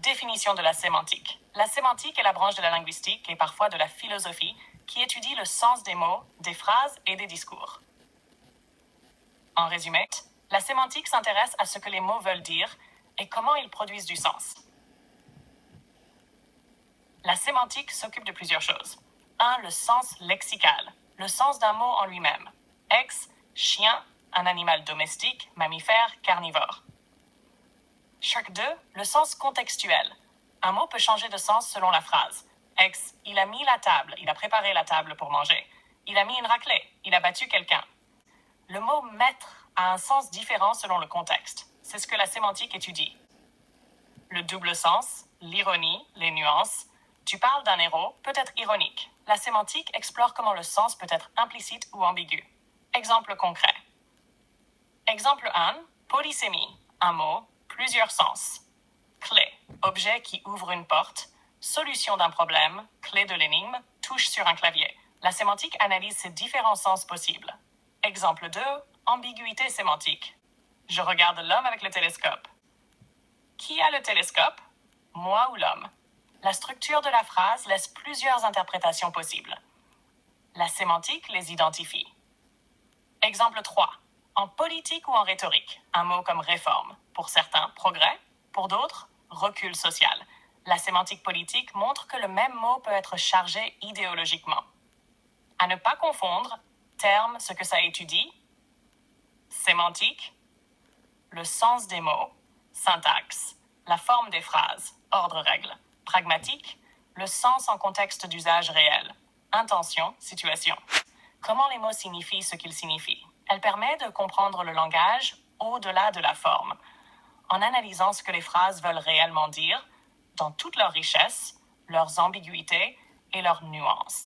Définition de la sémantique. La sémantique est la branche de la linguistique et parfois de la philosophie qui étudie le sens des mots, des phrases et des discours. En résumé, la sémantique s'intéresse à ce que les mots veulent dire et comment ils produisent du sens. La sémantique s'occupe de plusieurs choses. 1. Le sens lexical, le sens d'un mot en lui-même. Ex, chien, un animal domestique, mammifère, carnivore. Chaque 2. Le sens contextuel. Un mot peut changer de sens selon la phrase. Ex, il a mis la table, il a préparé la table pour manger. Il a mis une raclée, il a battu quelqu'un. Le mot mettre a un sens différent selon le contexte. C'est ce que la sémantique étudie. Le double sens, l'ironie, les nuances. Tu parles d'un héros, peut être ironique. La sémantique explore comment le sens peut être implicite ou ambigu. Exemple concret. Exemple 1, polysémie. Un mot, plusieurs sens. Clé, objet qui ouvre une porte. Solution d'un problème, clé de l'énigme, touche sur un clavier. La sémantique analyse ces différents sens possibles. Exemple 2, ambiguïté sémantique. Je regarde l'homme avec le télescope. Qui a le télescope? Moi ou l'homme? La structure de la phrase laisse plusieurs interprétations possibles. La sémantique les identifie. Exemple 3. En politique ou en rhétorique, un mot comme réforme. Pour certains, progrès. Pour d'autres, recul social. La sémantique politique montre que le même mot peut être chargé idéologiquement. À ne pas confondre, terme, ce que ça étudie. Sémantique, le sens des mots. Syntaxe, la forme des phrases. Ordre-règle. Pragmatique, le sens en contexte d'usage réel. Intention, situation. Comment les mots signifient ce qu'ils signifient. Elle permet de comprendre le langage au-delà de la forme, en analysant ce que les phrases veulent réellement dire, dans toute leur richesse, leurs ambiguïtés et leurs nuances.